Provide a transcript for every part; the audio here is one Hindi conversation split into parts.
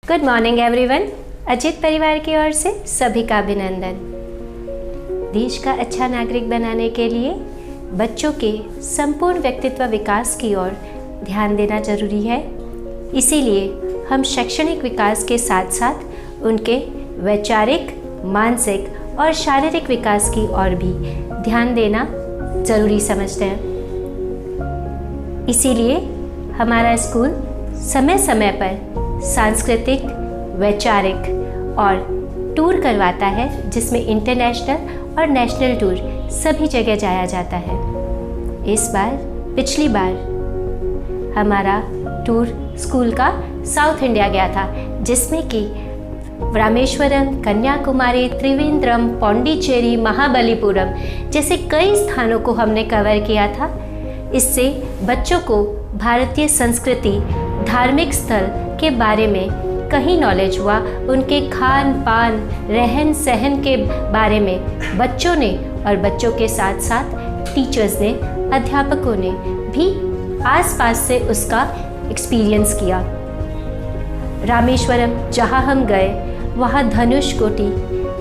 Good morning everyone. अजित परिवार की ओर से सभी का अभिनंदन। देश का अच्छा नागरिक बनाने के लिए बच्चों के संपूर्ण व्यक्तित्व विकास की ओर ध्यान देना जरूरी है। इसीलिए हम शैक्षणिक विकास के साथ साथ उनके वैचारिक, मानसिक और शारीरिक विकास की ओर भी ध्यान देना ज़रूरी समझते हैं। इसीलिए हमारा स्कूल समय समय पर सांस्कृतिक, वैचारिक और टूर करवाता है, जिसमें इंटरनेशनल और नेशनल टूर सभी जगह जाया जाता है। इस बार पिछली बार हमारा टूर स्कूल का साउथ इंडिया गया था, जिसमें कि रामेश्वरम, कन्याकुमारी, त्रिवेंद्रम, पौंडीचेरी, महाबलीपुरम जैसे कई स्थानों को हमने कवर किया था। इससे बच्चों को भारतीय संस्कृति, धार्मिक स्थल के बारे में कहीं नॉलेज हुआ, उनके खान पान, रहन सहन के बारे में बच्चों ने और बच्चों के साथ साथ टीचर्स ने, अध्यापकों ने भी आसपास से उसका एक्सपीरियंस किया। रामेश्वरम जहाँ हम गए, वहाँ धनुषकोटि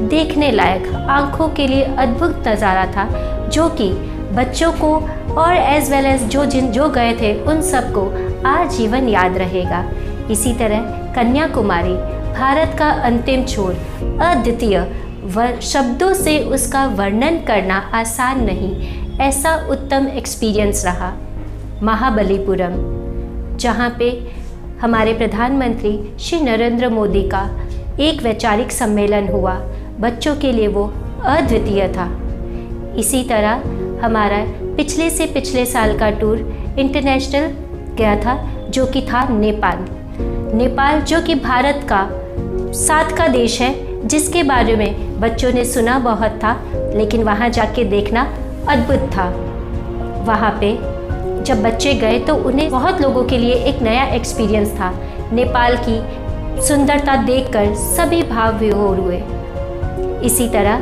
देखने लायक, आँखों के लिए अद्भुत नज़ारा था, जो कि बच्चों को और एज वेल एज जो गए थे उन सबको आजीवन याद रहेगा। इसी तरह कन्याकुमारी, भारत का अंतिम छोर, अद्वितीय, शब्दों से उसका वर्णन करना आसान नहीं, ऐसा उत्तम एक्सपीरियंस रहा। महाबलीपुरम, जहाँ पे हमारे प्रधानमंत्री श्री नरेंद्र मोदी का एक वैचारिक सम्मेलन हुआ, बच्चों के लिए वो अद्वितीय था। इसी तरह हमारा पिछले साल का टूर इंटरनेशनल गया था, जो कि था नेपाल, जो कि भारत का 7वां देश है, जिसके बारे में बच्चों ने सुना बहुत था, लेकिन वहाँ जाके देखना अद्भुत था। वहाँ पे जब बच्चे गए तो उन्हें, बहुत लोगों के लिए एक नया एक्सपीरियंस था। नेपाल की सुंदरता देखकर सभी भाव विभोर हुए। इसी तरह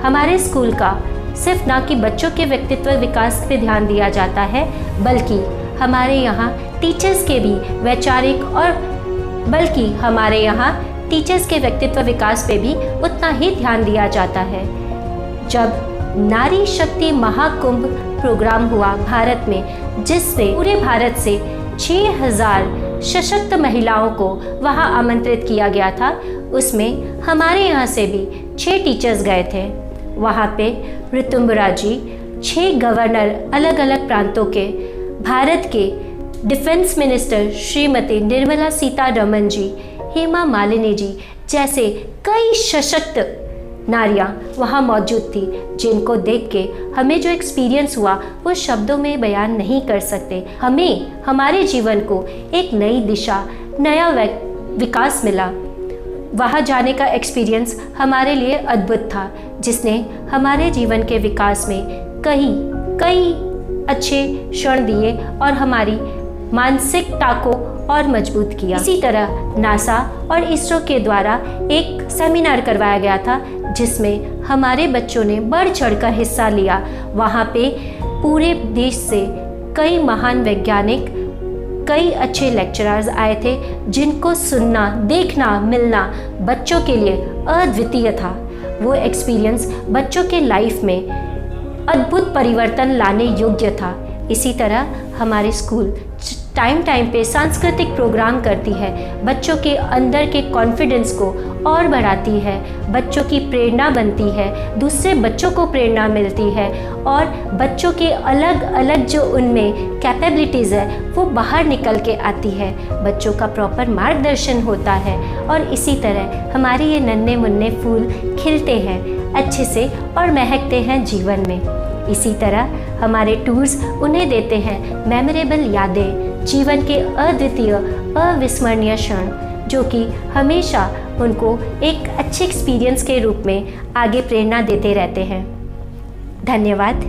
हमारे स्कूल का सिर्फ ना कि बच्चों के व्यक्तित्व विकास पे ध्यान दिया जाता है, बल्कि हमारे यहाँ टीचर्स के व्यक्तित्व विकास पे भी उतना ही ध्यान दिया जाता है। जब नारी शक्ति महाकुंभ प्रोग्राम हुआ भारत में, जिससे पूरे भारत से 6000 सशक्त महिलाओं को वहाँ आमंत्रित किया गया था, उसमें हमारे यहाँ से भी 6 टीचर्स गए थे। वहाँ पे ऋतुम्बरा जी, 6 गवर्नर अलग अलग प्रांतों के, भारत के डिफेंस मिनिस्टर श्रीमती निर्मला सीतारमण जी, हेमा मालिनी जी जैसे कई सशक्त नारियां वहाँ मौजूद थी, जिनको देख के हमें जो एक्सपीरियंस हुआ वो शब्दों में बयान नहीं कर सकते। हमें हमारे जीवन को एक नई दिशा, नया विकास मिला। वहाँ जाने का एक्सपीरियंस हमारे लिए अद्भुत था, जिसने हमारे जीवन के विकास में कई अच्छे क्षण दिए और हमारी मानसिकता को और मजबूत किया। इसी तरह नासा और इसरो के द्वारा एक सेमिनार करवाया गया था, जिसमें हमारे बच्चों ने बढ़ चढ़कर हिस्सा लिया। वहाँ पे पूरे देश से कई महान वैज्ञानिक, कई अच्छे लेक्चरर्स आए थे, जिनको सुनना, देखना, मिलना बच्चों के लिए अद्वितीय था। वो एक्सपीरियंस बच्चों के लाइफ में अद्भुत परिवर्तन लाने योग्य था। इसी तरह हमारे स्कूल टाइम पे सांस्कृतिक प्रोग्राम करती है, बच्चों के अंदर के कॉन्फिडेंस को और बढ़ाती है, बच्चों की प्रेरणा बनती है, दूसरे बच्चों को प्रेरणा मिलती है और बच्चों के अलग अलग जो उनमें कैपेबिलिटीज़ है वो बाहर निकल के आती है, बच्चों का प्रॉपर मार्गदर्शन होता है और इसी तरह हमारे ये नन्हे मुन्ने फूल खिलते हैं अच्छे से और महकते हैं जीवन में। इसी तरह हमारे टूर्स उन्हें देते हैं मेमोरेबल यादें, जीवन के अद्वितीय, अविस्मरणीय क्षण, जो कि हमेशा उनको एक अच्छे एक्सपीरियंस के रूप में आगे प्रेरणा देते रहते हैं। धन्यवाद।